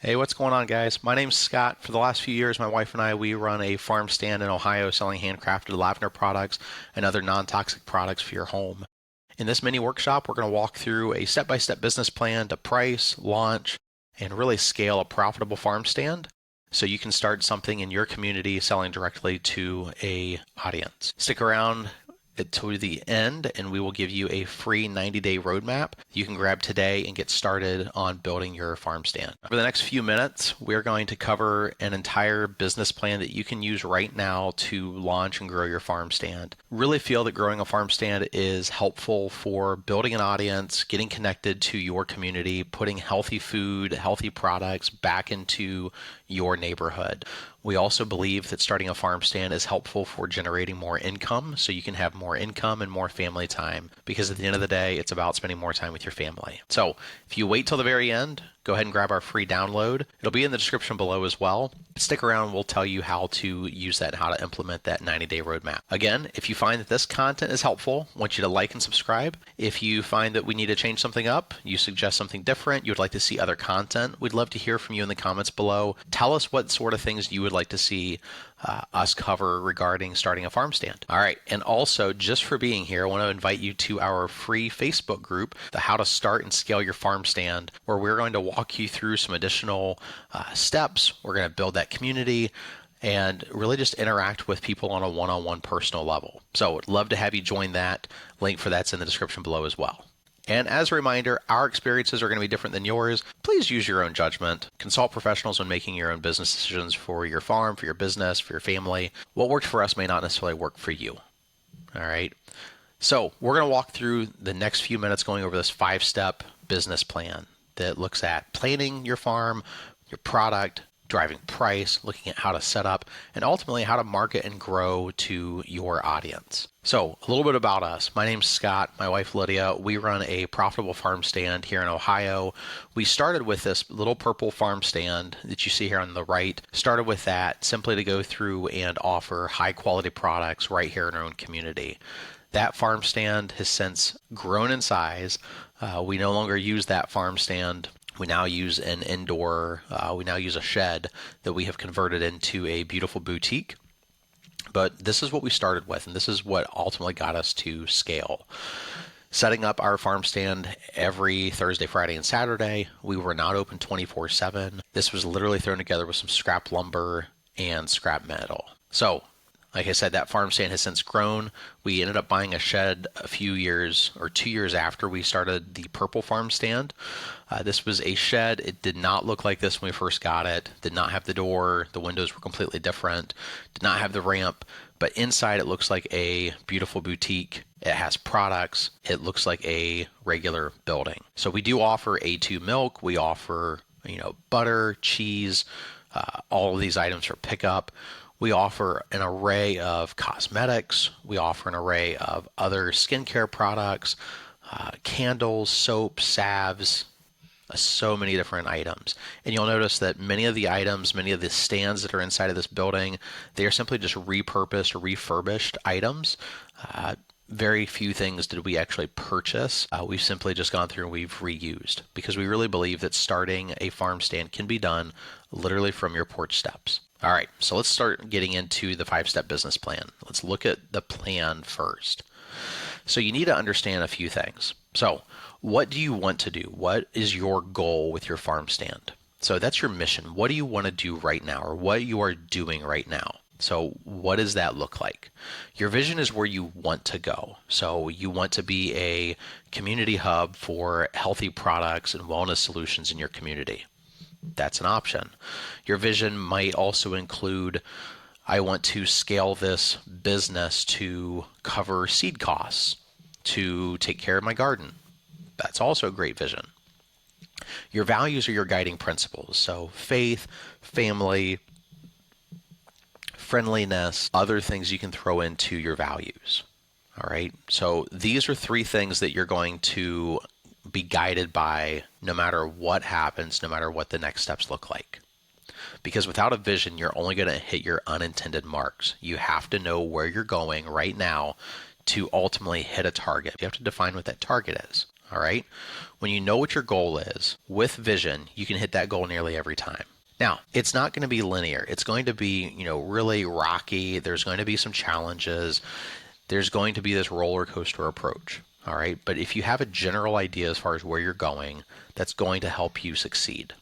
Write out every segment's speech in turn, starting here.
Hey, what's going on, guys? My name's Scott. For the last few years, my wife and I, we run a farm stand in Ohio selling handcrafted lavender products and other non-toxic products for your home. In this mini workshop, we're going to walk through a step-by-step business plan to price, launch, and really scale a profitable farm stand so you can start something in your community selling directly to a audience. Stick around to the end and we will give you a free 90-day roadmap you can grab today and get started on building your farm stand. For the next few minutes, we're going to cover an entire business plan that you can use right now to launch and grow your farm stand. Really feel that growing a farm stand is helpful for building an audience, getting connected to your community, putting healthy food, healthy products back into your neighborhood. We also believe that starting a farm stand is helpful for generating more income so you can have more income and more family time, because at the end of the day, it's about spending more time with your family. So if you wait till the very end, go ahead and grab our free download. It'll be in the description below as well. Stick around, we'll tell you how to use that and how to implement that 90-day roadmap. Again, if you find that this content is helpful, I want you to like and subscribe. If you find that we need to change something up, you suggest something different, you would like to see other content, we'd love to hear from you in the comments below. Tell us what sort of things you would like to see us cover regarding starting a farm stand. All right, and also just for being here, I want to invite you to our free Facebook group, the How to Start and Scale Your Farm Stand, where we're going to walk you through some additional steps. We're going to build that community and really just interact with people on a one-on-one personal level. So I'd love to have you join that. Link for that's in the description below as well. And as a reminder, our experiences are going to be different than yours. Please use your own judgment. Consult professionals when making your own business decisions for your farm, for your business, for your family. What worked for us may not necessarily work for you. All right. So we're going to walk through the next few minutes going over this 5-step business plan that looks at planning your farm, your product, driving price, looking at how to set up, and ultimately how to market and grow to your audience. So a little bit about us. My name's Scott, my wife Lydia. We run a profitable farm stand here in Ohio. We started with this little purple farm stand that you see here on the right. Started with that simply to go through and offer high quality products right here in our own community. That farm stand has since grown in size. We no longer use that farm stand. We now use an indoor, we now use a shed that we have converted into a beautiful boutique. But this is what we started with, and this is what ultimately got us to scale. Setting up our farm stand every Thursday, Friday, and Saturday. We were not open 24/7. This was literally thrown together with some scrap lumber and scrap metal. So like I said, that farm stand has since grown. We ended up buying a shed a few years or 2 years after we started the purple farm stand. This was a shed. It did not look like this when we first got it. Did not have the door. The windows were completely different. Did not have the ramp. But inside it looks like a beautiful boutique. It has products. It looks like a regular building. So we do offer A2 milk. We offer, butter, cheese, all of these items for pickup. We offer an array of cosmetics. We offer an array of other skincare products, candles, soap, salves, so many different items. And you'll notice that many of the items, many of the stands that are inside of this building, they are simply just repurposed or refurbished items. Very few things did we actually purchase. We've simply just gone through and we've reused, because we really believe that starting a farm stand can be done literally from your porch steps. All right, so let's start getting into the 5-step business plan. Let's look at the plan first. So you need to understand a few things. So what do you want to do? What is your goal with your farm stand? So that's your mission. What do you want to do right now, or what you are doing right now? So what does that look like? Your vision is where you want to go. So you want to be a community hub for healthy products and wellness solutions in your community. That's an option. Your vision might also include, I want to scale this business to cover seed costs, to take care of my garden. That's also a great vision. Your values are your guiding principles. So faith, family, friendliness, other things you can throw into your values. All right. So these are 3 things that you're going to be guided by no matter what happens, no matter what the next steps look like. Because without a vision, you're only going to hit your unintended marks. You have to know where you're going right now to ultimately hit a target. You have to define what that target is. All right. When you know what your goal is with vision, you can hit that goal nearly every time. Now, it's not going to be linear. It's going to be, really rocky. There's going to be some challenges. There's going to be this roller coaster approach. All right. But if you have a general idea as far as where you're going, that's going to help you succeed.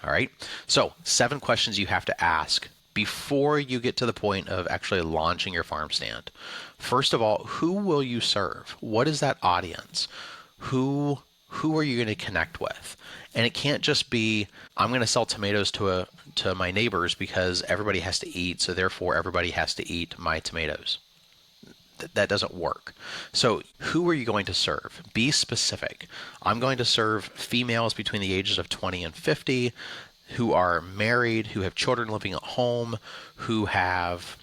All right. So, 7 questions you have to ask before you get to the point of actually launching your farm stand. First of all, who will you serve? What is that audience? Who are you going to connect with? And it can't just be, I'm going to sell tomatoes to my neighbors because everybody has to eat, so therefore everybody has to eat my tomatoes. That doesn't work. So who are you going to serve? Be specific. I'm going to serve females between the ages of 20 and 50 who are married, who have children living at home, who have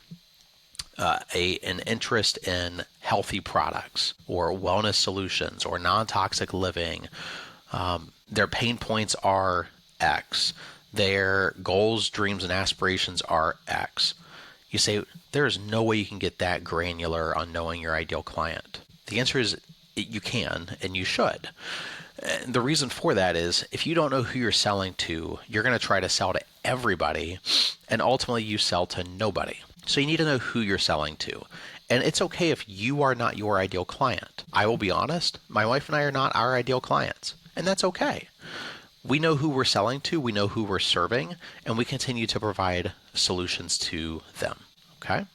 an interest in healthy products or wellness solutions or non-toxic living. Their pain points are X. Their goals, dreams, and aspirations are X. You say, there is no way you can get that granular on knowing your ideal client. The answer is you can and you should. And the reason for that is if you don't know who you're selling to, you're going to try to sell to everybody and ultimately you sell to nobody. So you need to know who you're selling to. And it's okay if you are not your ideal client. I will be honest, my wife and I are not our ideal clients, and that's okay. We know who we're selling to, we know who we're serving, and we continue to provide solutions to them. Okay?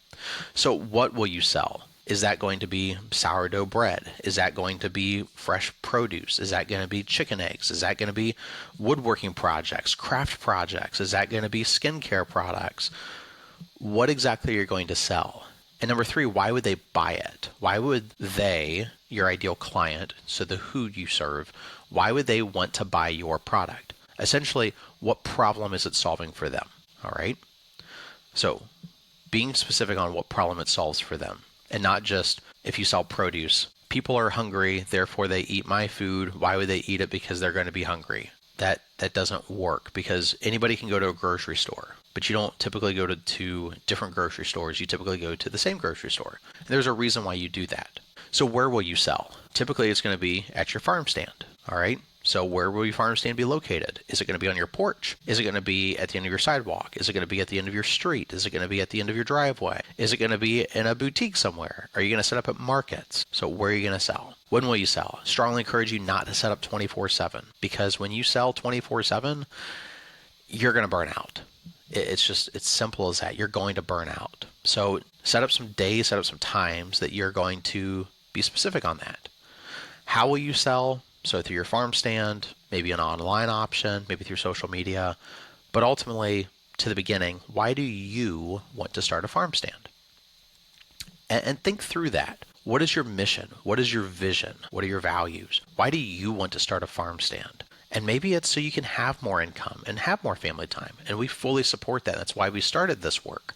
So what will you sell? Is that going to be sourdough bread? Is that going to be fresh produce? Is that going to be chicken eggs? Is that going to be woodworking projects, craft projects? Is that going to be skincare products? What exactly are you going to sell? And number 3, why would they buy it? Why would they, your ideal client, so the who you serve, why would they want to buy your product? Essentially, what problem is it solving for them? All right. So being specific on what problem it solves for them, and not just if you sell produce, people are hungry, therefore they eat my food. Why would they eat it? Because they're going to be hungry. That doesn't work because anybody can go to a grocery store, but you don't typically go to different grocery stores. You typically go to the same grocery store. And there's a reason why you do that. So where will you sell? Typically, it's going to be at your farm stand. All right. So where will your farm stand be located? Is it going to be on your porch? Is it going to be at the end of your sidewalk? Is it going to be at the end of your street? Is it going to be at the end of your driveway? Is it going to be in a boutique somewhere? Are you going to set up at markets? So where are you going to sell? When will you sell? Strongly encourage you not to set up 24/7 because when you sell 24/7, you're going to burn out. It's simple as that. You're going to burn out. So set up some days, set up some times that you're going to be specific on that. How will you sell? So through your farm stand, maybe an online option, maybe through social media, but ultimately to the beginning, why do you want to start a farm stand? And think through that. What is your mission? What is your vision? What are your values? Why do you want to start a farm stand? And maybe it's so you can have more income and have more family time. And we fully support that. That's why we started this work.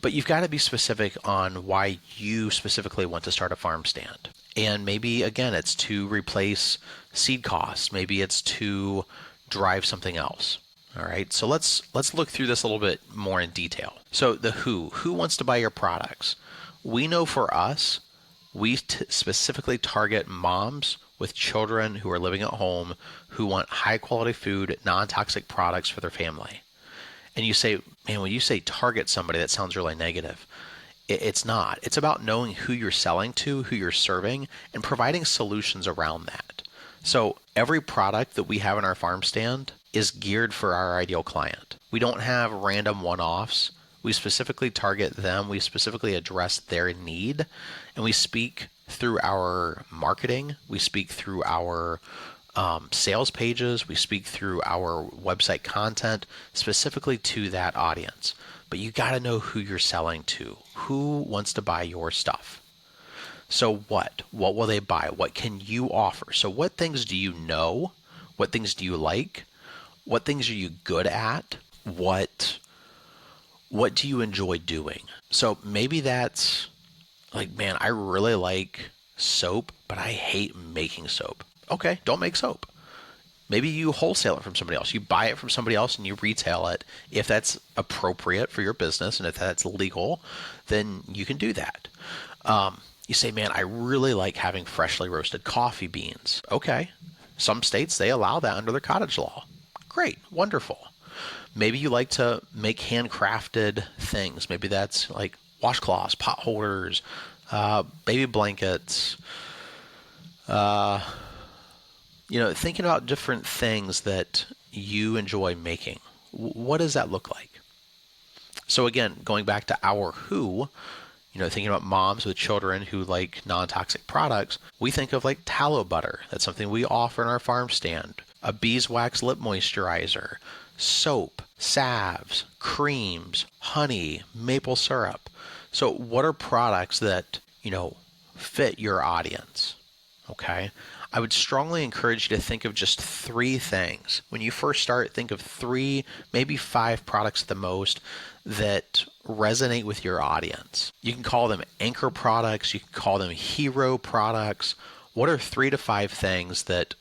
But you've got to be specific on why you specifically want to start a farm stand. And maybe, again, it's to replace seed costs. Maybe it's to drive something else. All right. So let's look through this a little bit more in detail. So the who wants to buy your products? We know for us, we specifically target moms with children who are living at home who want high quality food, non-toxic products for their family. And you say, man, when you say target somebody, that sounds really negative. It's not. It's about knowing who you're selling to, who you're serving, and providing solutions around that. So every product that we have in our farm stand is geared for our ideal client. We don't have random one-offs. We specifically target them. We specifically address their need. And we speak through our marketing. We speak through our sales pages. We speak through our website content specifically to that audience. But you got to know who you're selling to. Who wants to buy your stuff? So what? What will they buy? What can you offer? So what things do you know? What things do you like? What things are you good at? What do you enjoy doing? So maybe that's like, man, I really like soap, but I hate making soap. Okay, don't make soap. Maybe you wholesale it from somebody else. You buy it from somebody else and you retail it. If that's appropriate for your business and if that's legal, then you can do that. You say, man, I really like having freshly roasted coffee beans. Okay. Some states, they allow that under their cottage law. Great. Wonderful. Maybe you like to make handcrafted things. Maybe that's like washcloths, pot holders, baby blankets. Uh, thinking about different things that you enjoy making. What does that look like? So again, going back to our who, thinking about moms with children who like non-toxic products, we think of like tallow butter. That's something we offer in our farm stand. A beeswax lip moisturizer, soap, salves, creams, honey, maple syrup. So what are products that, fit your audience? Okay. I would strongly encourage you to think of just three things. When you first start, think of three, maybe five products at the most that resonate with your audience. You can call them anchor products, you can call them hero products. What are 3 to 5 things that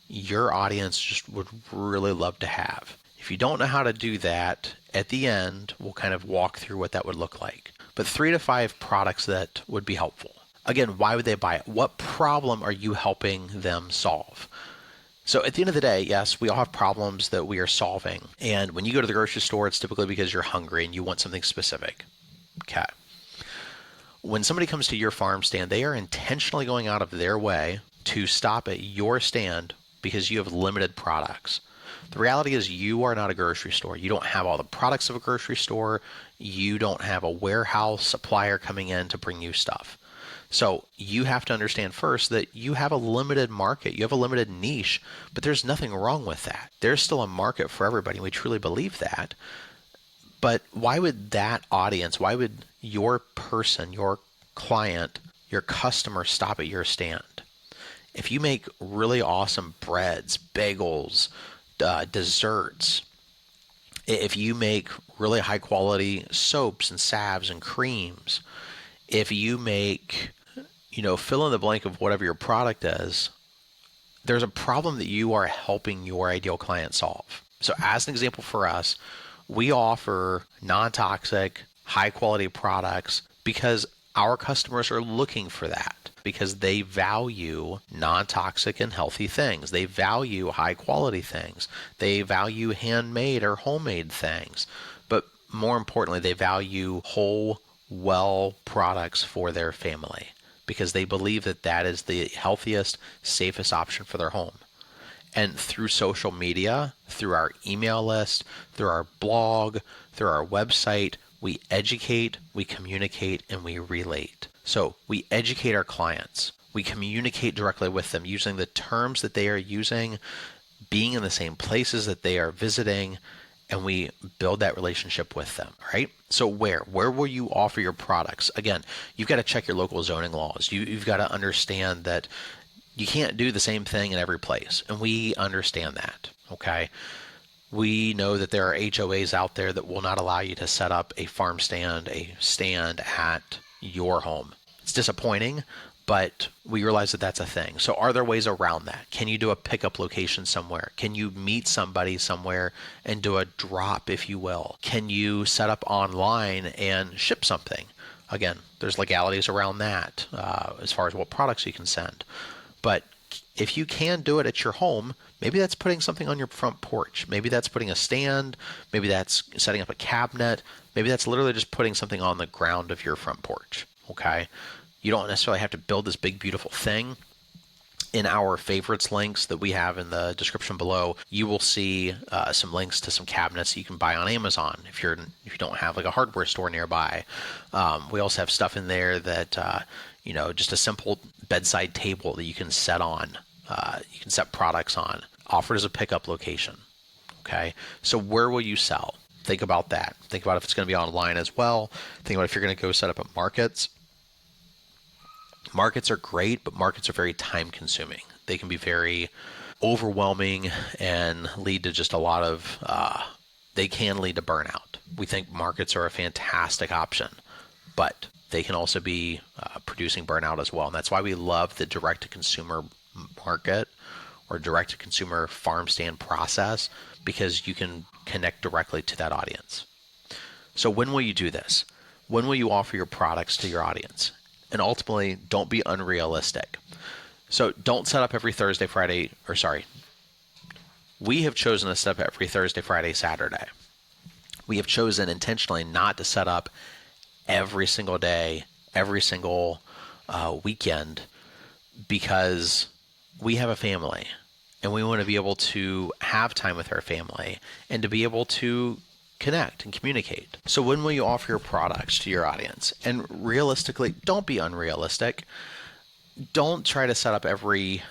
your audience just would really love to have? If you don't know how to do that, at the end, we'll kind of walk through what that would look like. But 3 to 5 products that would be helpful. Again, why would they buy it? What problem are you helping them solve? So at the end of the day, yes, we all have problems that we are solving. And when you go to the grocery store, it's typically because you're hungry and you want something specific. Okay. When somebody comes to your farm stand, they are intentionally going out of their way to stop at your stand because you have limited products. The reality is you are not a grocery store. You don't have all the products of a grocery store. You don't have a warehouse supplier coming in to bring you stuff. So you have to understand first that you have a limited market, you have a limited niche, but there's nothing wrong with that. There's still a market for everybody, and we truly believe that. But why would that audience, why would your person, your client, your customer stop at your stand? If you make really awesome breads, bagels, desserts, if you make really high quality soaps and salves and creams, if you make, fill in the blank of whatever your product is, there's a problem that you are helping your ideal client solve. So as an example for us, we offer non-toxic, high quality products because our customers are looking for that, because they value non-toxic and healthy things. They value high quality things. They value handmade or homemade things. But more importantly, they value whole, well products for their family because they believe that that is the healthiest, safest option for their home. And through social media, through our email list, through our blog, through our website, we educate, we communicate, and we relate. So we educate our clients. We communicate directly with them using the terms that they are using, being in the same places that they are visiting, and we build that relationship with them, right? So where will you offer your products? Again, you've got to check your local zoning laws. You've got to understand that you can't do the same thing in every place, and we understand that, okay? We know that there are HOAs out there that will not allow you to set up a farm stand, a stand at your home. It's disappointing, but we realize that that's a thing. So are there ways around that? Can you do a pickup location somewhere? Can you meet somebody somewhere and do a drop, if you will? Can you set up online and ship something? Again, there's legalities around that as far as what products you can send. But if you can do it at your home, maybe that's putting something on your front porch. Maybe that's putting a stand. Maybe that's setting up a cabinet. Maybe that's literally just putting something on the ground of your front porch. Okay. You don't necessarily have to build this big, beautiful thing. In our favorites links that we have in the description below, you will see some links to some cabinets you can buy on Amazon if you don't have like a hardware store nearby. We also have stuff in there that just a simple bedside table that you can set on. You can set products on. Offered as a pickup location. Okay, so where will you sell? Think about that. Think about if it's going to be online as well. Think about if you're going to go set up at markets. Markets are great, but markets are very time consuming. They can be very overwhelming and lead to just a lot of, they can lead to burnout. We think markets are a fantastic option, but they can also be producing burnout as well. And that's why we love the direct-to-consumer market or direct-to-consumer farm stand process, because you can connect directly to that audience. So when will you do this? When will you offer your products to your audience? And ultimately, don't be unrealistic. So don't set up every Thursday, Friday, or sorry, we have chosen to set up every Thursday, Friday, Saturday. We have chosen intentionally not to set up every single day, every single weekend, because we have a family and we want to be able to have time with our family and to be able to connect and communicate. So when will you offer your products to your audience? And realistically, don't be unrealistic. Don't try to set up every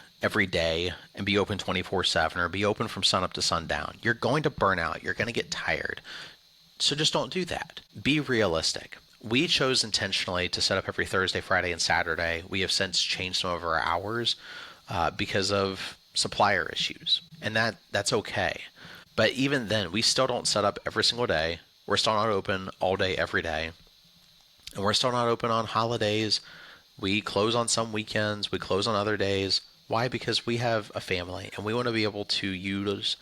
day and be open 24/7 or be open from sun up to sundown. You're going to burn out. You're going to get tired. So just don't do that. Be realistic. We chose intentionally to set up every Thursday, Friday, and Saturday. We have since changed some of our hours because of supplier issues, and that's okay. But even then, we still don't set up every single day. We're still not open all day, every day, and we're still not open on holidays. We close on some weekends. We close on other days. Why? Because we have a family, and we want to be able to use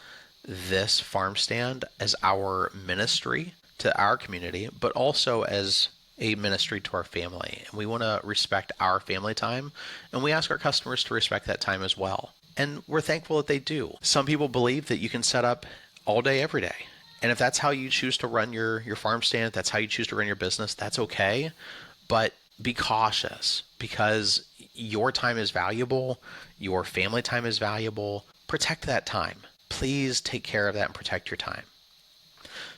this farm stand as our ministry to our community, but also as a ministry to our family. And we want to respect our family time, and we ask our customers to respect that time as well. And we're thankful that they do. Some people believe that you can set up all day, every day. And if that's how you choose to run your farm stand, if that's how you choose to run your business, that's okay. But be cautious, because your time is valuable, your family time is valuable. Protect that time. Please take care of that and protect your time.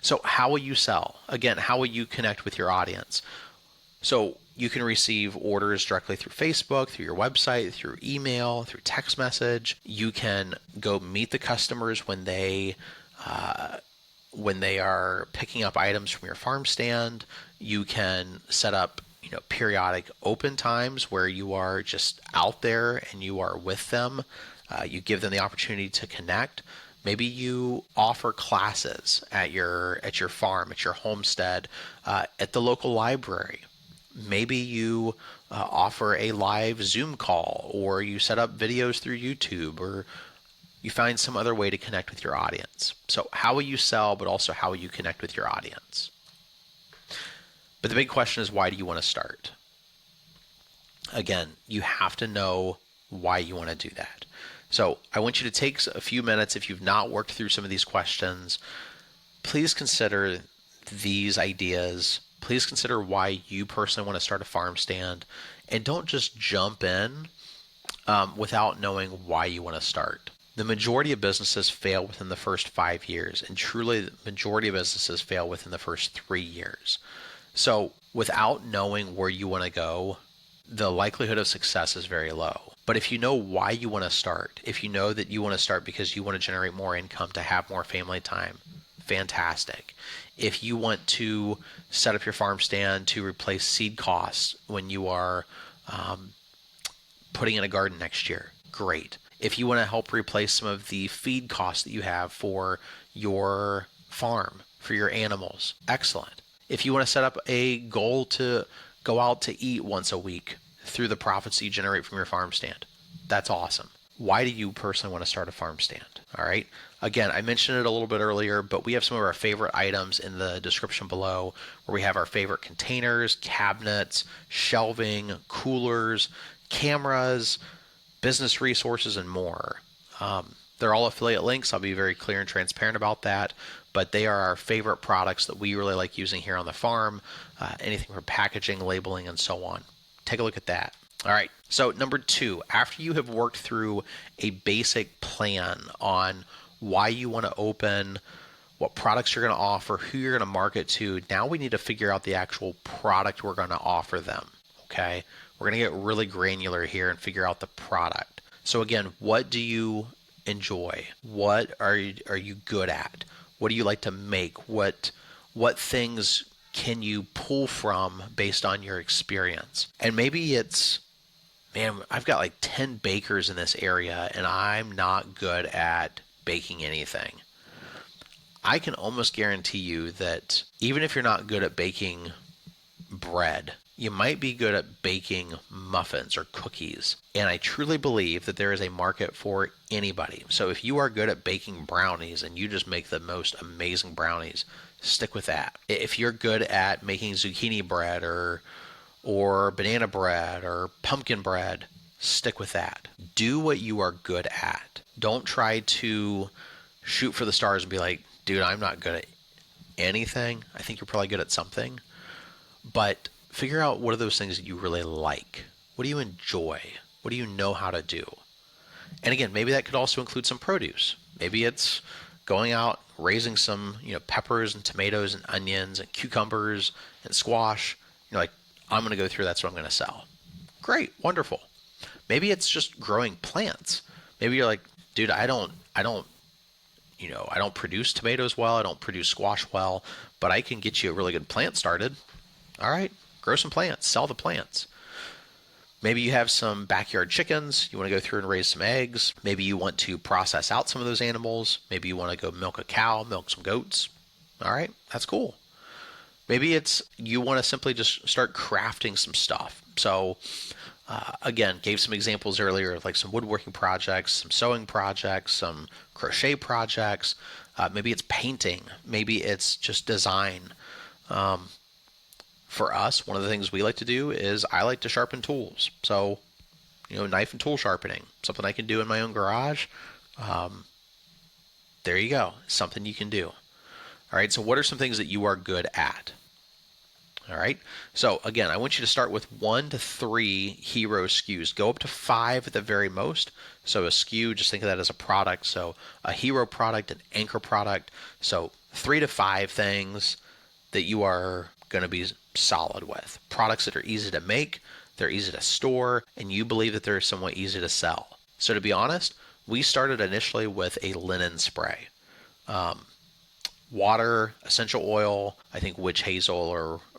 So how will you sell? Again, how will you connect with your audience? So you can receive orders directly through Facebook, through your website, through email, through text message. You can go meet the customers when they are picking up items from your farm stand. You can set up periodic open times where you are just out there and you are with them. You give them the opportunity to connect. Maybe you offer classes at your farm, at your homestead, at the local library. Maybe you offer a live Zoom call, or you set up videos through YouTube, or you find some other way to connect with your audience. So how will you sell, but also how will you connect with your audience? But the big question is, why do you want to start? Again, you have to know why you want to do that. So I want you to take a few minutes. If you've not worked through some of these questions, please consider these ideas. Please consider why you personally want to start a farm stand, and don't just jump in without knowing why you want to start. The majority of businesses fail within the first 5 years, and truly the majority of businesses fail within the first 3 years. So without knowing where you want to go, the likelihood of success is very low. But if you know why you want to start, if you know that you want to start because you want to generate more income to have more family time, fantastic. If you want to set up your farm stand to replace seed costs when you are putting in a garden next year, great. If you want to help replace some of the feed costs that you have for your farm, for your animals, excellent. If you want to set up a goal to go out to eat once a week through the profits that you generate from your farm stand, that's awesome. Why do you personally want to start a farm stand? All right. Again, I mentioned it a little bit earlier, but we have some of our favorite items in the description below, where we have our favorite containers, cabinets, shelving, coolers, cameras, business resources, and more. They're all affiliate links. I'll be very clear and transparent about that, but they are our favorite products that we really like using here on the farm. Anything from packaging, labeling, and so on. Take a look at that. All right. So number 2, after you have worked through a basic plan on why you want to open, what products you're going to offer, who you're going to market to, now we need to figure out the actual product we're going to offer them. Okay. We're going to get really granular here and figure out the product. So again, what do you enjoy? What are you good at? What do you like to make? What things can you pull from based on your experience? And maybe it's, man, I've got like 10 bakers in this area and I'm not good at baking anything. I can almost guarantee you that even if you're not good at baking bread, you might be good at baking muffins or cookies. And I truly believe that there is a market for anybody. So if you are good at baking brownies and you just make the most amazing brownies, stick with that. If you're good at making zucchini bread or or banana bread or pumpkin bread, stick with that. Do what you are good at. Don't try to shoot for the stars and be like, dude, I'm not good at anything. I think you're probably good at something. But figure out what are those things that you really like. What do you enjoy? What do you know how to do? And again, maybe that could also include some produce. Maybe it's going out, raising some, peppers and tomatoes and onions and cucumbers and squash. Like, I'm going to go through, that's what I'm going to sell. Great, wonderful. Maybe it's just growing plants. Maybe you're like, dude, I don't produce tomatoes well, I don't produce squash well, but I can get you a really good plant started. All right, grow some plants, sell the plants. Maybe you have some backyard chickens, you want to go through and raise some eggs. Maybe you want to process out some of those animals. Maybe you want to go milk a cow, milk some goats. All right, that's cool. Maybe it's you want to simply just start crafting some stuff. So, again, gave some examples earlier of like some woodworking projects, some sewing projects, some crochet projects. Maybe it's painting. Maybe it's just design. For us, one of the things we like to do is I like to sharpen tools. So, knife and tool sharpening, something I can do in my own garage. There you go, something you can do. All right, so what are some things that you are good at? All right, so again, I want you to start with 1 to 3 hero SKUs. Go up to 5 at the very most. So a SKU, just think of that as a product. So a hero product, an anchor product. So 3 to 5 things that you are going to be solid with. Products that are easy to make, they're easy to store, and you believe that they're somewhat easy to sell. So to be honest, we started initially with a linen spray. Water, essential oil, I think witch hazel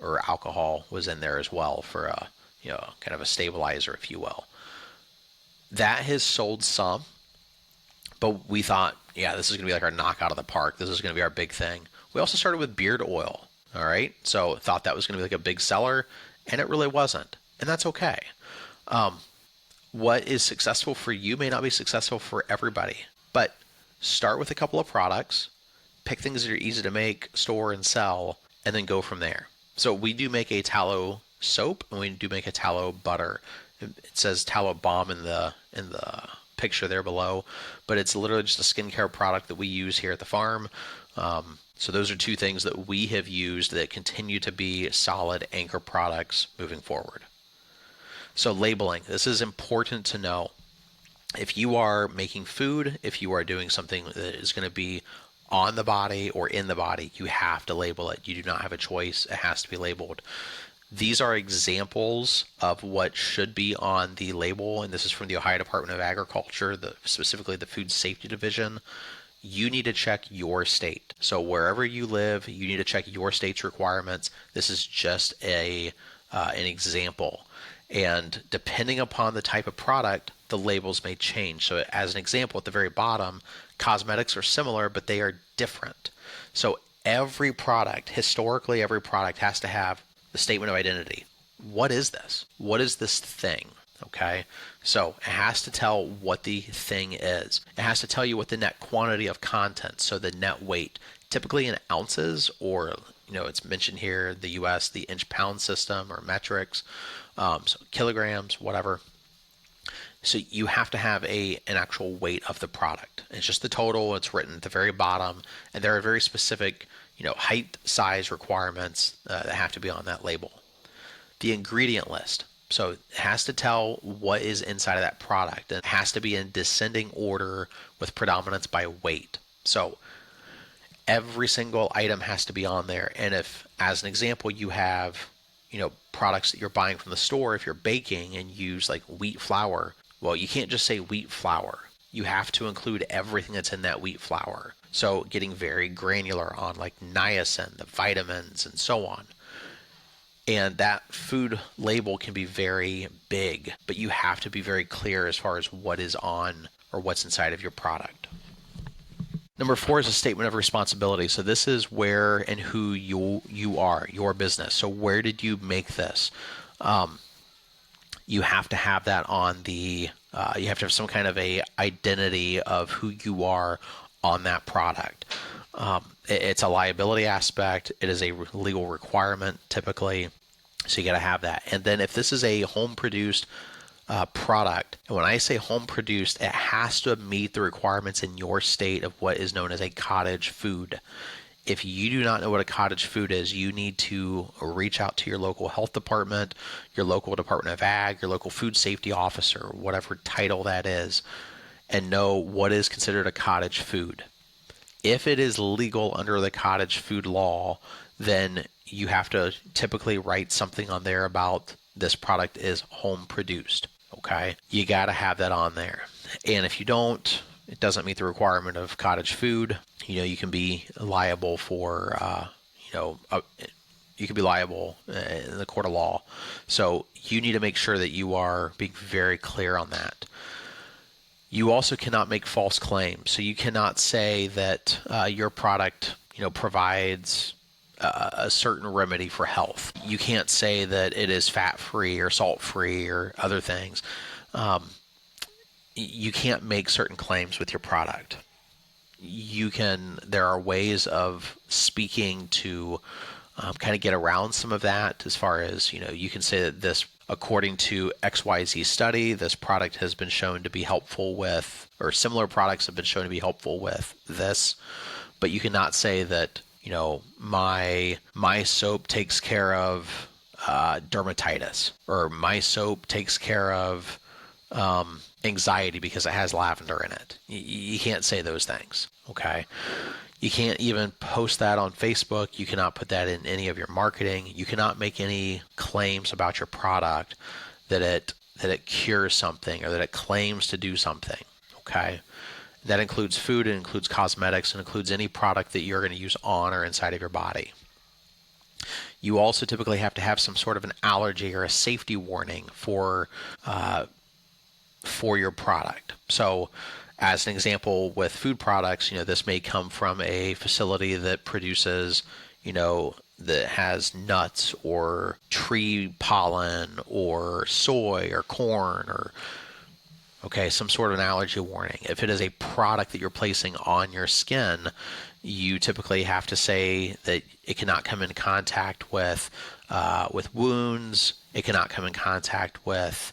or alcohol was in there as well for a, kind of a stabilizer, if you will. That has sold some, but we thought, yeah, this is going to be like our knockout of the park. This is going to be our big thing. We also started with beard oil. All right. So thought that was going to be like a big seller, and it really wasn't. And that's okay. What is successful for you may not be successful for everybody, but start with a couple of products, pick things that are easy to make, store, and sell, and then go from there. So we do make a tallow soap, and we do make a tallow butter. It says tallow balm in the picture there below, but it's literally just a skincare product that we use here at the farm. So those are two things that we have used that continue to be solid anchor products moving forward. So labeling, this is important to know. If you are making food, if you are doing something that is going to be on the body or in the body, you have to label it. You do not have a choice. It has to be labeled. These are examples of what should be on the label, and this is from the Ohio Department of Agriculture, specifically the Food Safety Division. You need to check your state. So wherever you live, you need to check your state's requirements. This is just an example. And depending upon the type of product, the labels may change. So as an example, at the very bottom, cosmetics are similar, but they are different. So every product, historically, every product has to have the statement of identity. What is this? What is this thing? Okay, so it has to tell what the thing is. It has to tell you what the net quantity of content, so the net weight, typically in ounces, or it's mentioned here in the U.S. the inch-pound system or metrics, so kilograms, whatever. So you have to have an actual weight of the product. It's just the total. It's written at the very bottom, and there are very specific, height, size requirements that have to be on that label. The ingredient list. So it has to tell what is inside of that product. It has to be in descending order with predominance by weight. So every single item has to be on there. And if, as an example, you have, products that you're buying from the store, if you're baking and use like wheat flour, well, you can't just say wheat flour. You have to include everything that's in that wheat flour. So getting very granular on like niacin, the vitamins, and so on. And that food label can be very big, but you have to be very clear as far as what is on or what's inside of your product. Number 4 is a statement of responsibility. So this is where and who you are, your business. So where did you make this? You have to have that on the, you have to have some kind of a identity of who you are on that product. It's a liability aspect. It is a legal requirement typically. So you got to have that. And then if this is a home produced product, and when I say home produced, it has to meet the requirements in your state of what is known as a cottage food. If you do not know what a cottage food is, you need to reach out to your local health department, your local Department of Ag, your local food safety officer, whatever title that is, and know what is considered a cottage food. If it is legal under the cottage food law, then you have to typically write something on there about this product is home produced. Okay. You got to have that on there. And if you don't, it doesn't meet the requirement of cottage food, you can be liable for, you can be liable in the court of law. So you need to make sure that you are being very clear on that. You also cannot make false claims. So you cannot say that your product, provides a certain remedy for health. You can't say that it is fat-free or salt-free or other things. You can't make certain claims with your product. There are ways of speaking to kind of get around some of that, as far as, you can say that this, according to XYZ study, this product has been shown to be helpful with, or similar products have been shown to be helpful with this, but you cannot say that, my soap takes care of dermatitis, or my soap takes care of anxiety because it has lavender in it. You can't say those things, okay? You can't even post that on Facebook. You cannot put that in any of your marketing. You cannot make any claims about your product that it cures something or that it claims to do something, okay? That includes food, it includes cosmetics, it includes any product that you're going to use on or inside of your body. You also typically have to have some sort of an allergy or a safety warning for your product. So as an example, with food products, this may come from a facility that produces, that has nuts or tree pollen or soy or corn or, some sort of an allergy warning. If it is a product that you're placing on your skin, you typically have to say that it cannot come in contact with wounds. It cannot come in contact with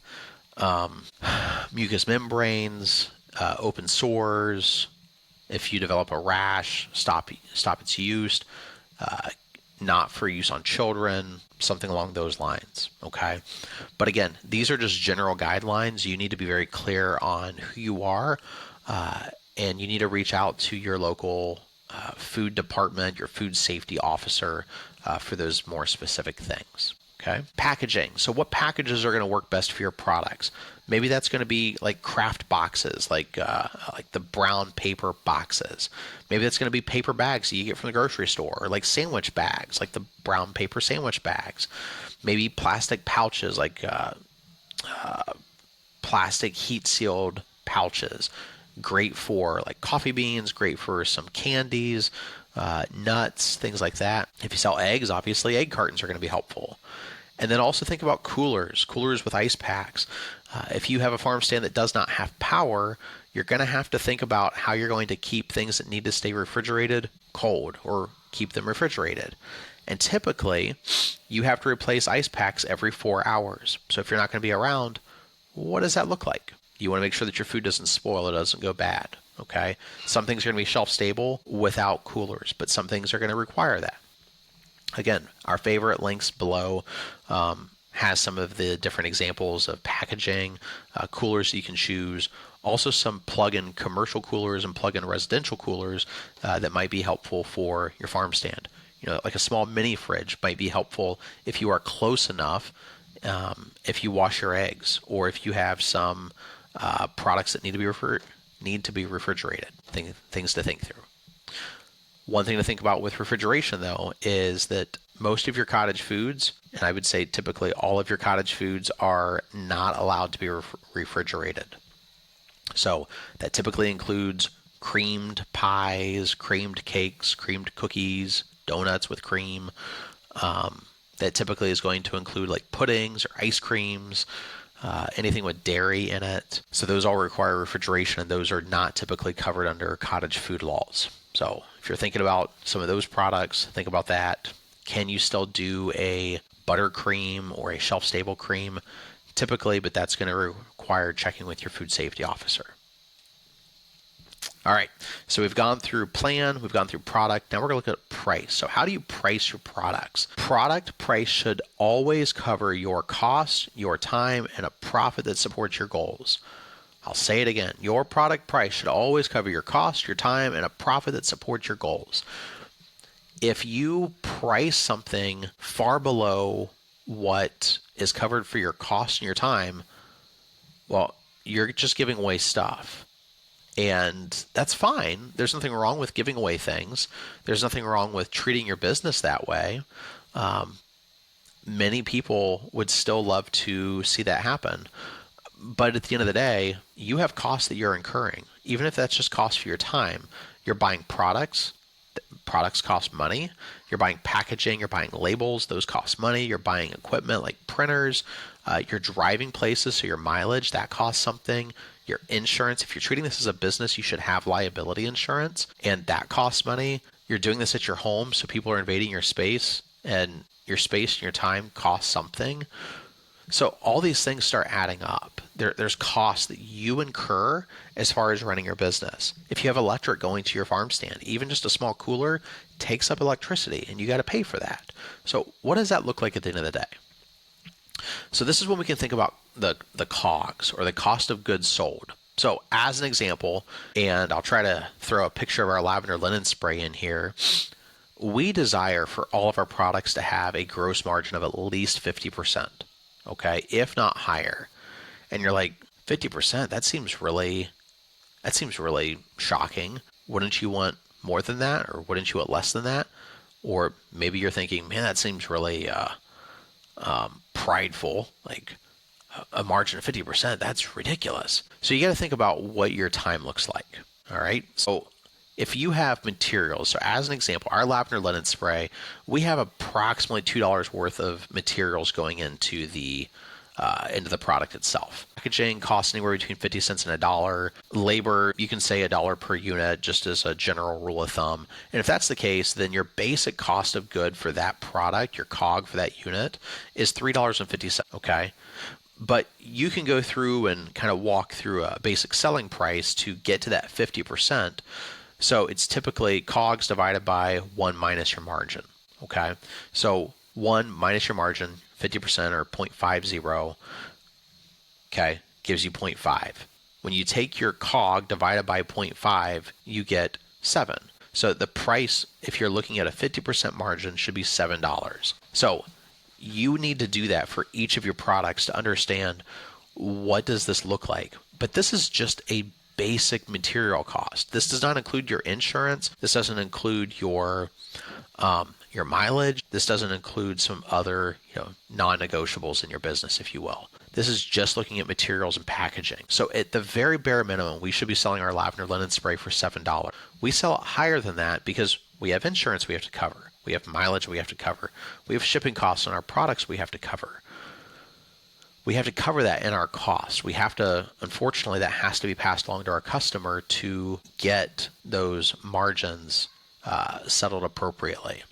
mucous membranes, open sores. If you develop a rash, stop its use. Not for use on children, something along those lines, okay? But again, these are just general guidelines. You need to be very clear on who you are, and you need to reach out to your local food department, your food safety officer, for those more specific things. Okay. Packaging. So what packages are going to work best for your products? Maybe that's going to be like craft boxes, like the brown paper boxes. Maybe that's going to be paper bags that you get from the grocery store, or like sandwich bags, like the brown paper sandwich bags. Maybe plastic pouches, like plastic heat sealed pouches. Great for like coffee beans, great for some candies, nuts, things like that. If you sell eggs, obviously egg cartons are going to be helpful. And then also think about coolers with ice packs. If you have a farm stand that does not have power, you're going to have to think about how you're going to keep things that need to stay refrigerated cold, or keep them refrigerated. And typically, you have to replace ice packs every 4 hours. So if you're not going to be around, what does that look like? You want to make sure that your food doesn't spoil, it doesn't go bad. Okay? Some things are going to be shelf stable without coolers, but some things are going to require that. Again, our favorite links below has some of the different examples of packaging, coolers that you can choose. Also some plug-in commercial coolers and plug-in residential coolers that might be helpful for your farm stand. Like a small mini fridge might be helpful if you are close enough, if you wash your eggs, or if you have some products that need to be refrigerated. Things to think through. One thing to think about with refrigeration, though, is that most of your cottage foods, and I would say typically all of your cottage foods, are not allowed to be refrigerated. So that typically includes creamed pies, creamed cakes, creamed cookies, donuts with cream. That typically is going to include like puddings or ice creams, anything with dairy in it. So those all require refrigeration, and those are not typically covered under cottage food laws. So if you're thinking about some of those products, think about that. Can you still do a buttercream or a shelf stable cream? Typically, but that's going to require checking with your food safety officer. All right, so we've gone through plan, we've gone through product. Now we're going to look at price. So how do you price your products? Product price should always cover your cost, your time, and a profit that supports your goals. I'll say it again. Your product price should always cover your cost, your time, and a profit that supports your goals. If you price something far below what is covered for your cost and your time, well, you're just giving away stuff. And that's fine. There's nothing wrong with giving away things. There's nothing wrong with treating your business that way. Many people would still love to see that happen. But at the end of the day, you have costs that you're incurring. Even if that's just cost for your time, you're buying products. Products cost money. You're buying packaging. You're buying labels. Those cost money. You're buying equipment like printers. You're driving places, so your mileage, that costs something. Your insurance, if you're treating this as a business, you should have liability insurance, and that costs money. You're doing this at your home, so people are invading your space, and your space and your time cost something. So all these things start adding up. There's costs that you incur as far as running your business. If you have electric going to your farm stand, even just a small cooler takes up electricity, and you got to pay for that. So what does that look like at the end of the day? So this is when we can think about the COGS, or the cost of goods sold. So as an example, and I'll try to throw a picture of our lavender linen spray in here, we desire for all of our products to have a gross margin of at least 50%, okay, if not higher. And you're like, 50%? That seems really shocking. Wouldn't you want more than that, or wouldn't you want less than that? Or maybe you're thinking, man, that seems really prideful, like a margin of 50%, that's ridiculous. So you got to think about what your time looks like. All right. So if you have materials, so as an example, our lavender linen spray, we have approximately $2 worth of materials going into the product itself. Packaging costs anywhere between 50 cents and $1. Labor, you can say $1 per unit, just as a general rule of thumb. And if that's the case, then your basic cost of good for that product, your COG for that unit, is $3.50. Okay. But you can go through and kind of walk through a basic selling price to get to that 50%. So it's typically COGS divided by 1 minus your margin. Okay. So 1 minus your margin, 50% or 0.50, okay, gives you 0.5. When you take your COG divided by 0.5, you get 7. So the price, if you're looking at a 50% margin, should be $7. So you need to do that for each of your products to understand what does this look like. But this is just a basic material cost. This does not include your insurance. This doesn't include your mileage. This doesn't include some other, non-negotiables in your business, if you will. This is just looking at materials and packaging. So at the very bare minimum, we should be selling our lavender linen spray for $7. We sell it higher than that because we have insurance we have to cover. We have mileage we have to cover. We have shipping costs on our products we have to cover. We have to cover that in our costs. We have to, unfortunately, that has to be passed along to our customer to get those margins settled appropriately.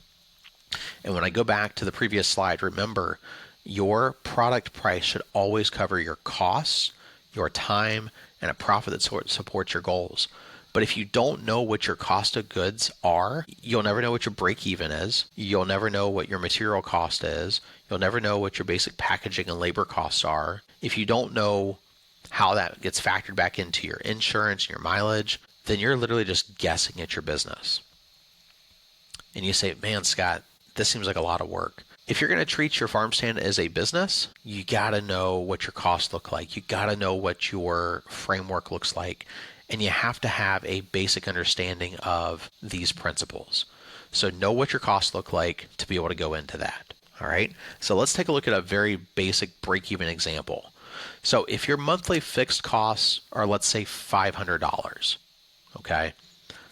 And when I go back to the previous slide, remember, your product price should always cover your costs, your time, and a profit that supports your goals. But if you don't know what your cost of goods are, you'll never know what your break even is. You'll never know what your material cost is. You'll never know what your basic packaging and labor costs are. If you don't know how that gets factored back into your insurance and your mileage, then you're literally just guessing at your business. And you say, man, Scott, this seems like a lot of work. If you're going to treat your farm stand as a business, you got to know what your costs look like. You got to know what your framework looks like. And you have to have a basic understanding of these principles. So know what your costs look like to be able to go into that. All right. So let's take a look at a very basic break-even example. So if your monthly fixed costs are, let's say, $500, okay,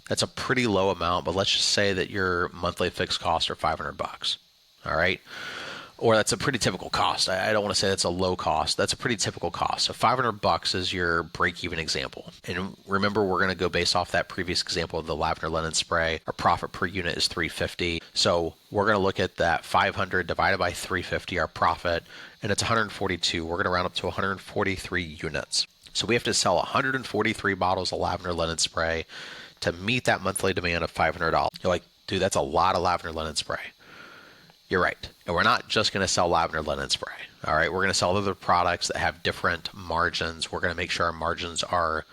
that's a pretty low amount, but let's just say that your monthly fixed costs are $500. All right. or that's a pretty typical cost. I don't want to say that's a low cost. That's a pretty typical cost. So $500 is your break-even example. And remember, we're going to go based off that previous example of the lavender linen spray. Our profit per unit is $350. So we're going to look at that 500 divided by 350, our profit, and it's 142. We're going to round up to 143 units. So we have to sell 143 bottles of lavender linen spray to meet that monthly demand of $500. You're like, dude, that's a lot of lavender linen spray. You're right. And we're not just going to sell lavender linen spray. All right. We're going to sell other products that have different margins. We're going to make sure our margins are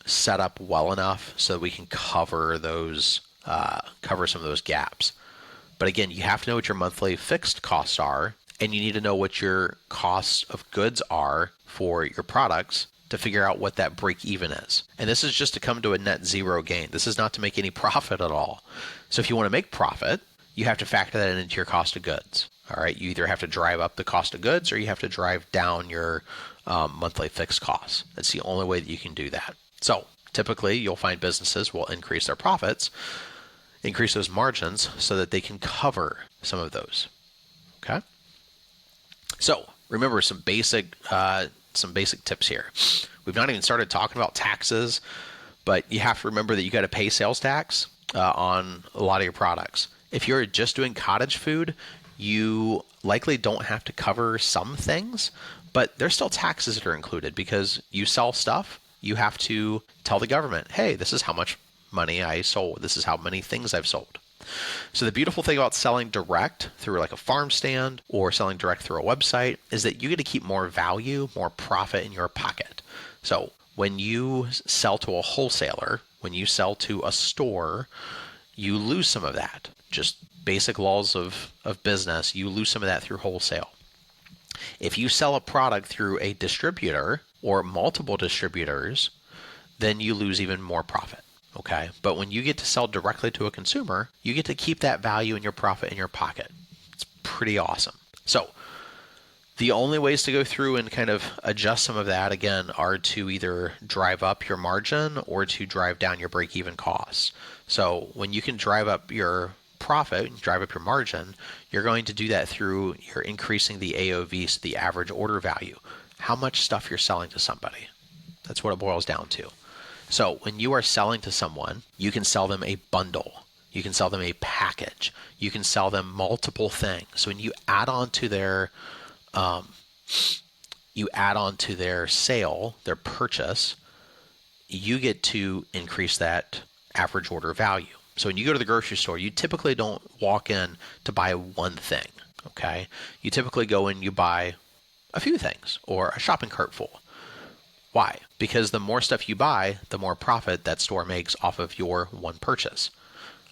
set up well enough so that we can cover those, cover some of those gaps. But again, you have to know what your monthly fixed costs are, and you need to know what your costs of goods are for your products to figure out what that break even is. And this is just to come to a net zero gain. This is not to make any profit at all. So if you want to make profit, you have to factor that into your cost of goods. All right. You either have to drive up the cost of goods or you have to drive down your monthly fixed costs. That's the only way that you can do that. So typically you'll find businesses will increase their profits, increase those margins so that they can cover some of those. Okay. So remember some basic tips here. We've not even started talking about taxes, but you have to remember that you got to pay sales tax on a lot of your products. If you're just doing cottage food, you likely don't have to cover some things, but there's still taxes that are included because you sell stuff. You have to tell the government, hey, this is how much money I sold. This is how many things I've sold. So the beautiful thing about selling direct through like a farm stand or selling direct through a website is that you get to keep more value, more profit in your pocket. So when you sell to a wholesaler, when you sell to a store, you lose some of that. Just basic laws of business, you lose some of that through wholesale. If you sell a product through a distributor or multiple distributors, then you lose even more profit. Okay. But when you get to sell directly to a consumer, you get to keep that value and your profit in your pocket. It's pretty awesome. So the only ways to go through and kind of adjust some of that, again, are to either drive up your margin or to drive down your break-even costs. So when you can drive up your profit and drive up your margin, you're going to do that through you're increasing the AOV, so the average order value, how much stuff you're selling to somebody. That's what it boils down to. So when you are selling to someone, you can sell them a bundle. You can sell them a package. You can sell them multiple things. So when you add on to their sale, their purchase, you get to increase that average order value. So when you go to the grocery store, you typically don't walk in to buy one thing. Okay. You typically go in, you buy a few things or a shopping cart full. Why? Because the more stuff you buy, the more profit that store makes off of your one purchase.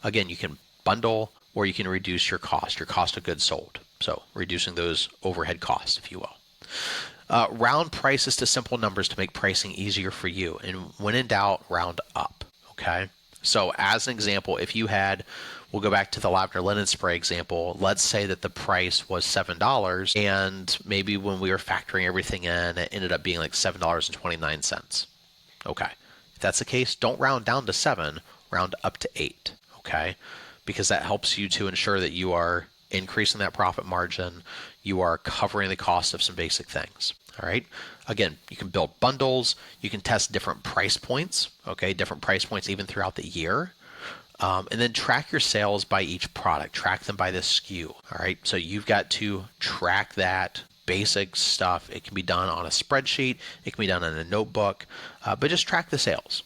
Again, you can bundle or you can reduce your cost of goods sold. So reducing those overhead costs, if you will. Round prices to simple numbers to make pricing easier for you. And when in doubt, round up. Okay. So as an example, if you had, we'll go back to the lavender linen spray example. Let's say that the price was $7 and maybe when we were factoring everything in, it ended up being like $7.29. Okay. If that's the case, don't round down to 7, round up to 8. Okay. Because that helps you to ensure that you are increasing that profit margin. You are covering the cost of some basic things. All right. Again, you can build bundles. You can test different price points. Okay. Different price points even throughout the year. And then track your sales by each product. Track them by the SKU. All right. So you've got to track that basic stuff. It can be done on a spreadsheet. It can be done in a notebook. But just track the sales.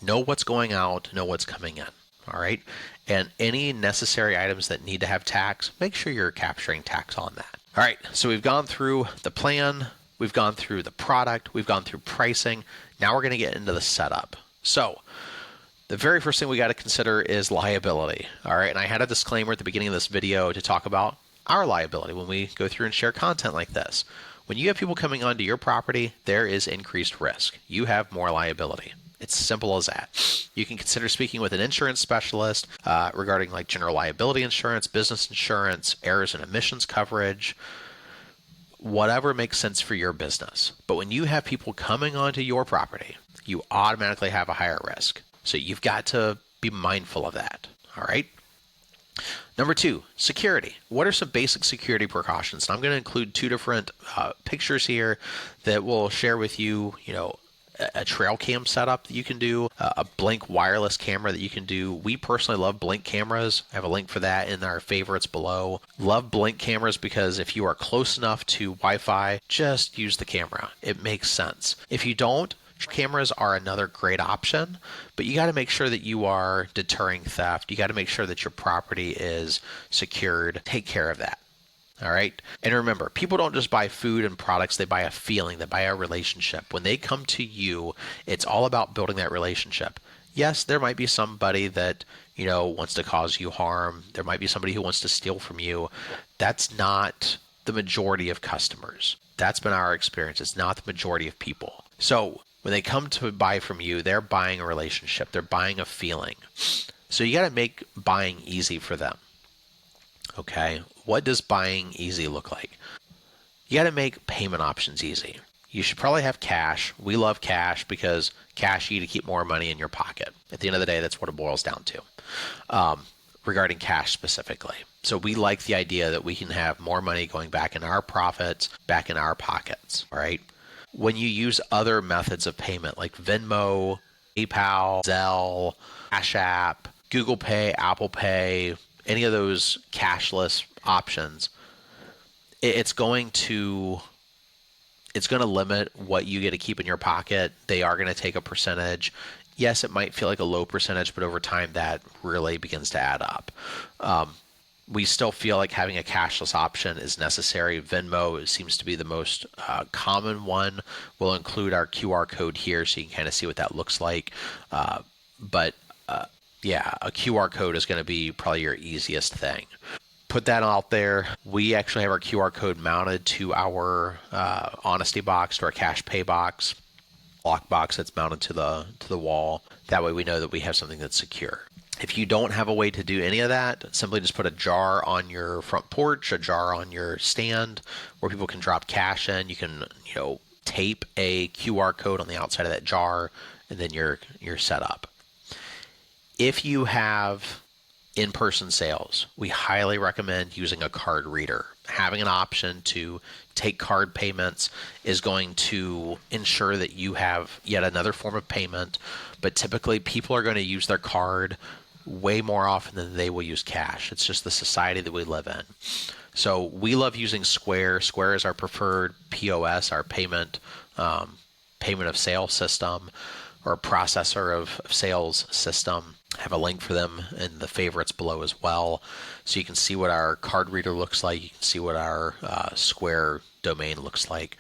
Know what's going out. Know what's coming in. All right. And any necessary items that need to have tax, make sure you're capturing tax on that. All right. So we've gone through the plan. We've gone through the product. We've gone through pricing. Now we're going to get into the setup. So the very first thing we got to consider is liability. All right. And I had a disclaimer at the beginning of this video to talk about our liability when we go through and share content like this. When you have people coming onto your property, there is increased risk. You have more liability. It's simple as that. You can consider speaking with an insurance specialist regarding like general liability insurance, business insurance, errors and omissions coverage, whatever makes sense for your business. But when you have people coming onto your property, you automatically have a higher risk. So you've got to be mindful of that. All right. Number two, security. What are some basic security precautions? And I'm going to include two different pictures here that will share with you, a trail cam setup that you can do, a Blink wireless camera that you can do. We personally love Blink cameras. I have a link for that in our favorites below. Love Blink cameras because if you are close enough to Wi-Fi, just use the camera. It makes sense. If you don't, cameras are another great option, but you got to make sure that you are deterring theft. You got to make sure that your property is secured. Take care of that. All right. And remember, people don't just buy food and products, they buy a feeling, they buy a relationship. When they come to you, it's all about building that relationship. Yes, there might be somebody that, wants to cause you harm. There might be somebody who wants to steal from you. That's not the majority of customers. That's been our experience. It's not the majority of people. So when they come to buy from you, they're buying a relationship. They're buying a feeling. So you got to make buying easy for them. Okay, what does buying easy look like? You got to make payment options easy. You should probably have cash. We love cash because cash, you get to keep more money in your pocket. At the end of the day, that's what it boils down to, regarding cash specifically. So we like the idea that we can have more money going back in our profits, back in our pockets, all right? When you use other methods of payment like Venmo, PayPal, Zelle, Cash App, Google Pay, Apple Pay, any of those cashless options, it's going to limit what you get to keep in your pocket. They are going to take a percentage. Yes, it might feel like a low percentage, but over time that really begins to add up. We still feel like having a cashless option is necessary. Venmo seems to be the most common one. We'll include our QR code here so you can kind of see what that looks like. Yeah, a QR code is going to be probably your easiest thing. Put that out there. We actually have our QR code mounted to our Honesty box, to our Cash Pay box, lock box that's mounted to the wall. That way we know that we have something that's secure. If you don't have a way to do any of that, simply just put a jar on your front porch, a jar on your stand where people can drop cash in. You can, tape a QR code on the outside of that jar, and then you're set up. If you have in-person sales, we highly recommend using a card reader. Having an option to take card payments is going to ensure that you have yet another form of payment, but typically people are going to use their card way more often than they will use cash. It's just the society that we live in. So we love using Square. Square is our preferred POS, our payment of sale system, or processor of sales system. I have a link for them in the favorites below as well. So you can see what our card reader looks like. You can see what our Square domain looks like.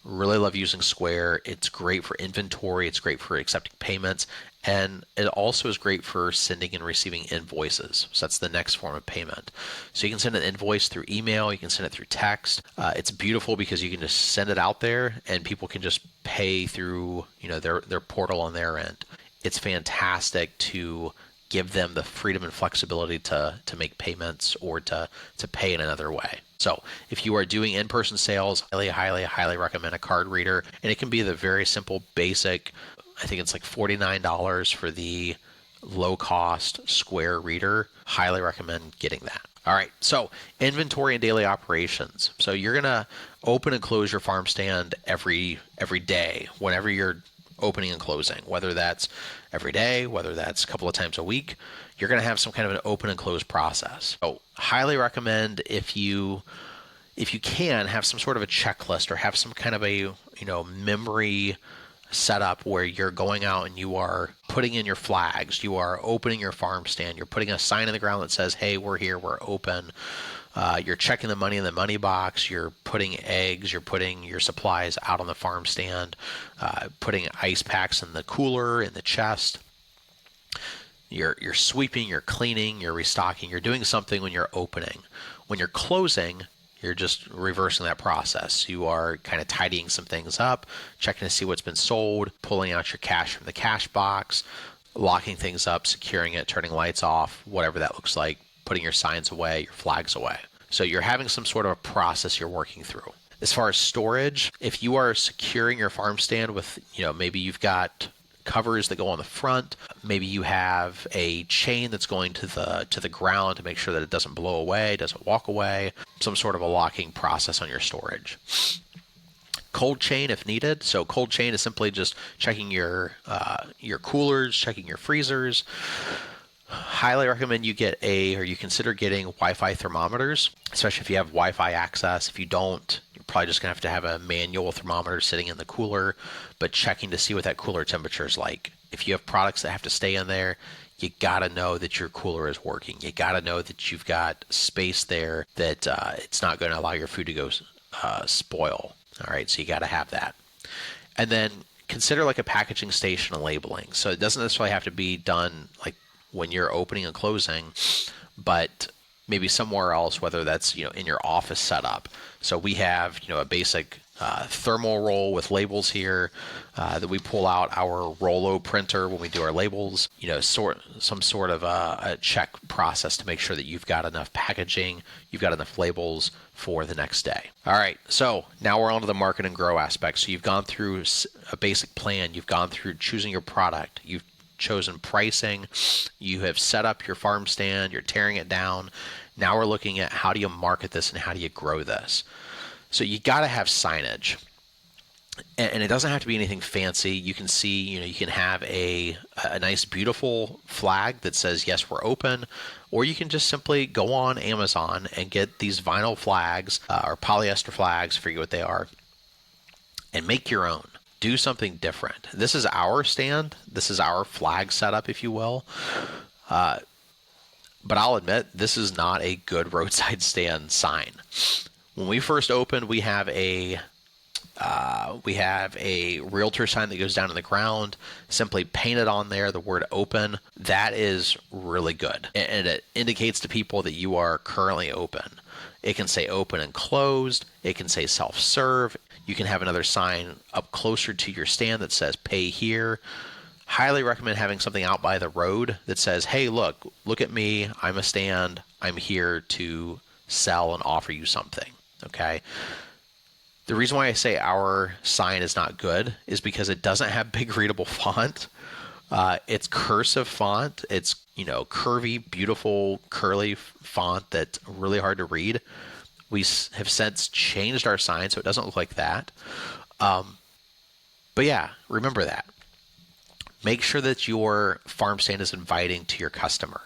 Really love using Square. It's great for inventory. It's great for accepting payments. And it also is great for sending and receiving invoices. So that's the next form of payment. So you can send an invoice through email. You can send it through text. It's beautiful because you can just send it out there and people can just pay through, their portal on their end. It's fantastic to give them the freedom and flexibility to make payments or to pay in another way. So if you are doing in-person sales, highly recommend a card reader. And it can be the very simple, basic, I think it's like $49 for the low-cost Square reader. Highly recommend getting that. All right, so inventory and daily operations. So you're going to open and close your farm stand every day, whenever you're opening and closing, whether that's every day, whether that's a couple of times a week, you're going to have some kind of an open and close process. So highly recommend if you can have some sort of a checklist or have some kind of a, memory setup where you're going out and you are putting in your flags, you are opening your farm stand, you're putting a sign in the ground that says, hey, we're here, we're open. You're checking the money in the money box, you're putting eggs, you're putting your supplies out on the farm stand, putting ice packs in the cooler, in the chest. You're sweeping, you're cleaning, you're restocking, you're doing something when you're opening. When you're closing, you're just reversing that process. You are kind of tidying some things up, checking to see what's been sold, pulling out your cash from the cash box, locking things up, securing it, turning lights off, whatever that looks like, putting your signs away, your flags away. So you're having some sort of a process you're working through. As far as storage, if you are securing your farm stand with, maybe you've got covers that go on the front. Maybe you have a chain that's going to the ground to make sure that it doesn't blow away, doesn't walk away, some sort of a locking process on your storage. Cold chain if needed. So cold chain is simply just checking your coolers, checking your freezers. Highly recommend you you consider getting Wi-Fi thermometers, especially if you have Wi-Fi access. If you don't, you're probably just gonna have to have a manual thermometer sitting in the cooler, but checking to see what that cooler temperature is like. If you have products that have to stay in there, you gotta know that your cooler is working. You gotta know that you've got space there, that it's not going to allow your food to go spoil. All right, so you gotta have that. And then consider like a packaging station and labeling. So it doesn't necessarily have to be done like when you're opening and closing, but maybe somewhere else, whether that's, in your office setup. So we have, a basic thermal roll with labels here that we pull out our Rollo printer when we do our labels, some sort of a check process to make sure that you've got enough packaging, you've got enough labels for the next day. All right, so now we're on to the market and grow aspect. So you've gone through a basic plan, you've gone through choosing your product, you've chosen pricing, you have set up your farm stand, you're tearing it down. Now we're looking at how do you market this and how do you grow this. So you got to have signage, and it doesn't have to be anything fancy. You can see, you can have a nice, beautiful flag that says, yes, we're open, or you can just simply go on Amazon and get these vinyl flags or polyester flags, forget what they are, and make your own. Do something different. This is our stand. This is our flag setup, if you will. But I'll admit, this is not a good roadside stand sign. When we first opened, we have a realtor sign that goes down to the ground. Simply painted on there the word open. That is really good. And it indicates to people that you are currently open. It can say open and closed. It can say self-serve. You can have another sign up closer to your stand that says pay here. Highly recommend having something out by the road that says, hey, look at me. I'm a stand. I'm here to sell and offer you something. Okay. The reason why I say our sign is not good is because it doesn't have big readable font. It's cursive font. It's, curvy, beautiful, curly font that's really hard to read. We have since changed our sign so it doesn't look like that. But yeah, remember that. Make sure that your farm stand is inviting to your customer.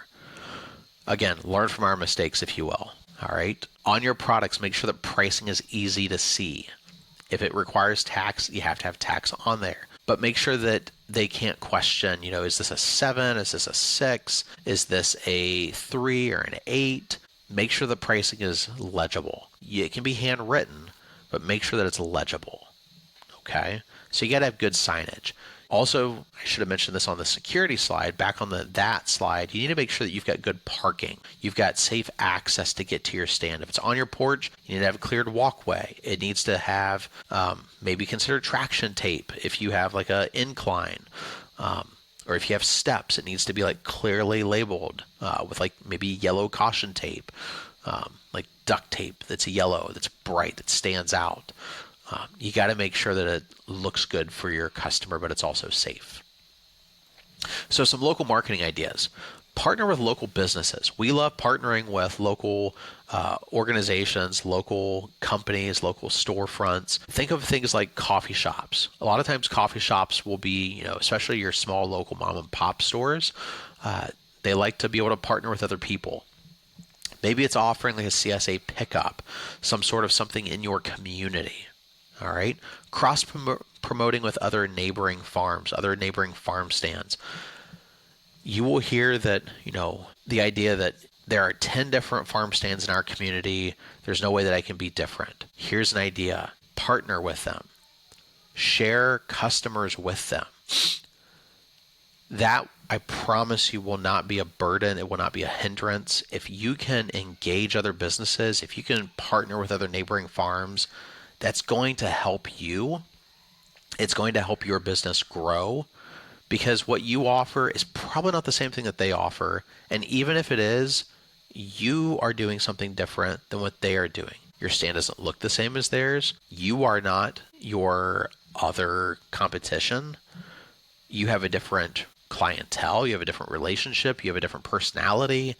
Again, learn from our mistakes, if you will. All right. On your products, make sure that pricing is easy to see. If it requires tax, you have to have tax on there. But make sure that they can't question, is this a 7? Is this a 6? Is this a 3 or an 8? Make sure the pricing is legible. It can be handwritten, but make sure that it's legible. Okay? So you got to have good signage. Also, I should have mentioned this on the security slide. Back on that slide, you need to make sure that you've got good parking. You've got safe access to get to your stand. If it's on your porch, you need to have a cleared walkway. It needs to have maybe consider traction tape if you have like an incline. Or if you have steps, it needs to be like clearly labeled with like maybe yellow caution tape, like duct tape that's yellow, that's bright, that stands out. You got to make sure that it looks good for your customer, but it's also safe. So some local marketing ideas. Partner with local businesses. We love partnering with local organizations, local companies, local storefronts. Think of things like coffee shops. A lot of times coffee shops will be, especially your small local mom and pop stores, they like to be able to partner with other people. Maybe it's offering like a CSA pickup, some sort of something in your community. All right. Cross promoting with other neighboring farms, other neighboring farm stands. You will hear that, the idea that there are 10 different farm stands in our community. There's no way that I can be different. Here's an idea. Partner with them. Share customers with them. That, I promise you, will not be a burden. It will not be a hindrance. If you can engage other businesses, if you can partner with other neighboring farms, that's going to help you. It's going to help your business grow because what you offer is probably not the same thing that they offer. And even if it is, you are doing something different than what they are doing. Your stand doesn't look the same as theirs. You are not your other competition. You have a different clientele, you have a different relationship, you have a different personality.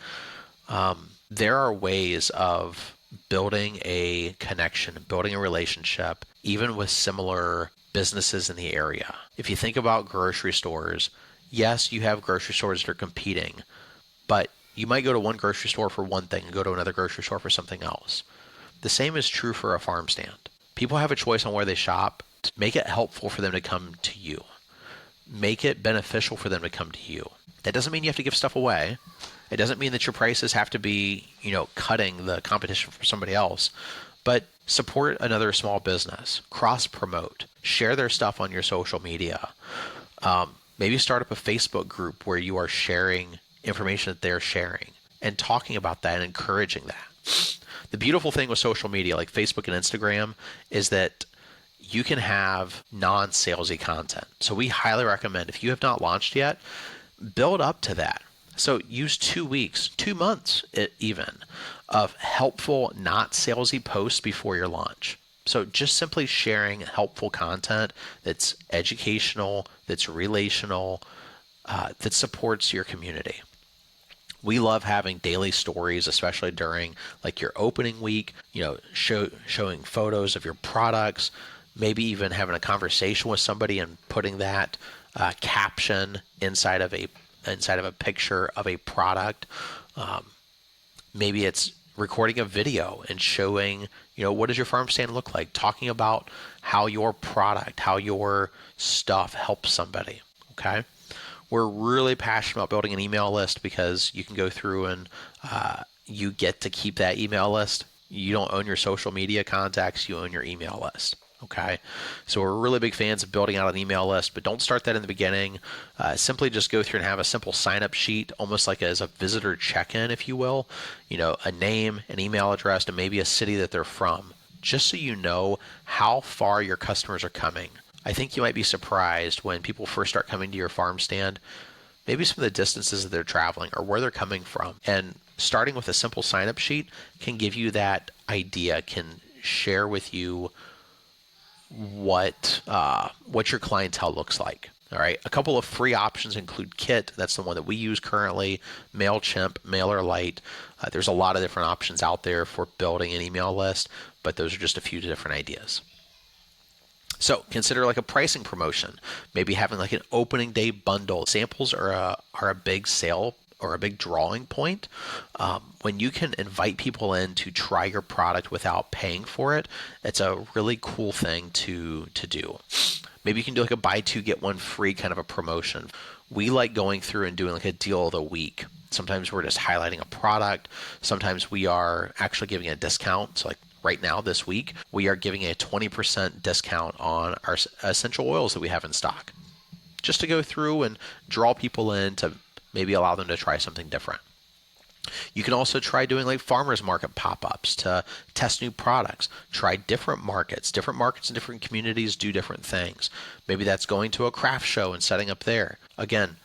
There are ways of building a connection, building a relationship, even with similar businesses in the area. If you think about grocery stores, yes, you have grocery stores that are competing, but you might go to one grocery store for one thing and go to another grocery store for something else. The same is true for a farm stand. People have a choice on where they shop. Make it helpful for them to come to you. Make it beneficial for them to come to you. That doesn't mean you have to give stuff away. It doesn't mean that your prices have to be, cutting the competition for somebody else. But support another small business, cross promote, share their stuff on your social media. Maybe start up a Facebook group where you are sharing information that they're sharing and talking about that and encouraging that. The beautiful thing with social media like Facebook and Instagram is that you can have non-salesy content. So we highly recommend, if you have not launched yet, build up to that. So use 2 weeks, 2 months even, of helpful, not salesy posts before your launch. So just simply sharing helpful content that's educational, that's relational, that supports your community. We love having daily stories, especially during like your opening week, showing photos of your products, maybe even having a conversation with somebody and putting that caption inside of a picture of a product. Maybe it's recording a video and showing, what does your farm stand look like? Talking about how your product, how your stuff helps somebody. Okay. We're really passionate about building an email list because you can go through and you get to keep that email list. You don't own your social media contacts, you own your email list. Okay. So we're really big fans of building out an email list, but don't start that in the beginning. Simply just go through and have a simple sign-up sheet, almost like as a visitor check-in, if you will. A name, an email address, and maybe a city that they're from, just so you know how far your customers are coming. I think you might be surprised when people first start coming to your farm stand, maybe some of the distances that they're traveling or where they're coming from. And starting with a simple sign-up sheet can give you that idea, can share with you what your clientele looks like. All right. A couple of free options include Kit. That's the one that we use currently. MailChimp, MailerLite. There's a lot of different options out there for building an email list, but those are just a few different ideas. So consider like a pricing promotion, maybe having like an opening day bundle. Samples are a big sale or a big drawing point. When you can invite people in to try your product without paying for it, it's a really cool thing to do. Maybe you can do like a buy two, get one free kind of a promotion. We like going through and doing like a deal of the week. Sometimes we're just highlighting a product. Sometimes we are actually giving a discount. So like right now, this week, we are giving a 20% discount on our essential oils that we have in stock, just to go through and draw people in to maybe allow them to try something different. You can also try doing like farmers market pop-ups to test new products, try different markets. Different markets and different communities do different things. Maybe that's going to a craft show and setting up there. Again,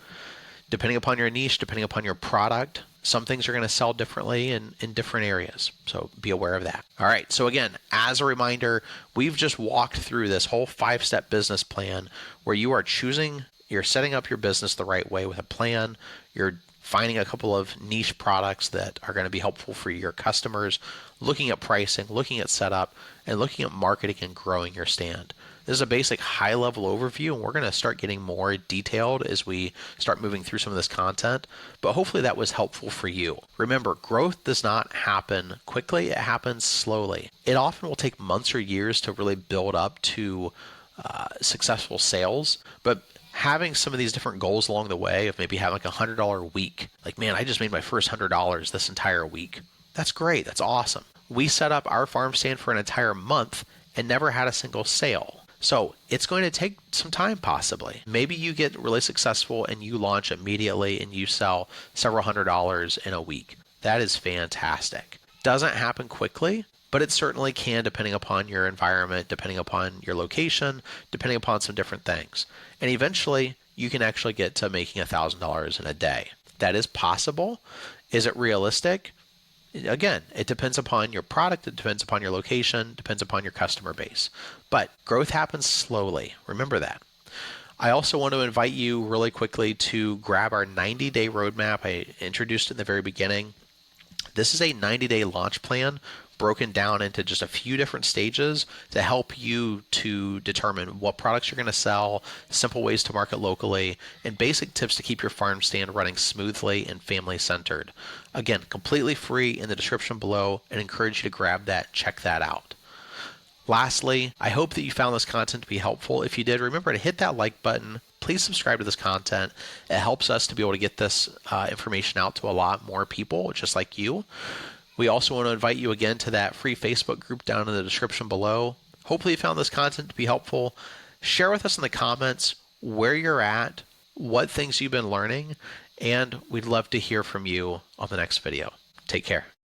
depending upon your niche, depending upon your product, some things are going to sell differently in different areas. So be aware of that. All right. So again, as a reminder, we've just walked through this whole 5-step business plan where you're setting up your business the right way with a plan. You're finding a couple of niche products that are going to be helpful for your customers, looking at pricing, looking at setup, and looking at marketing and growing your stand. This is a basic high-level overview, and we're going to start getting more detailed as we start moving through some of this content, but hopefully that was helpful for you. Remember, growth does not happen quickly. It happens slowly. It often will take months or years to really build up to successful sales, but having some of these different goals along the way of maybe having like $100 week, like, man, I just made my first $100 this entire week. That's great. That's awesome. We set up our farm stand for an entire month and never had a single sale. So it's going to take some time possibly. Maybe you get really successful and you launch immediately and you sell several $100s in a week. That is fantastic. Doesn't happen quickly, but it certainly can depending upon your environment, depending upon your location, depending upon some different things. And eventually you can actually get to making $1,000 in a day. That is possible. Is it realistic? Again, it depends upon your product, it depends upon your location, depends upon your customer base. But growth happens slowly. Remember that. I also want to invite you really quickly to grab our 90-day roadmap. I introduced it in the very beginning. This is a 90-day launch plan broken down into just a few different stages to help you to determine what products you're going to sell, simple ways to market locally, and basic tips to keep your farm stand running smoothly and family centered. Again, completely free in the description below, and encourage you to grab that, check that out. Lastly, I hope that you found this content to be helpful. If you did, remember to hit that like button. Please subscribe to this content. It helps us to be able to get this information out to a lot more people just like you. We also want to invite you again to that free Facebook group down in the description below. Hopefully you found this content to be helpful. Share with us in the comments where you're at, what things you've been learning, and we'd love to hear from you on the next video. Take care.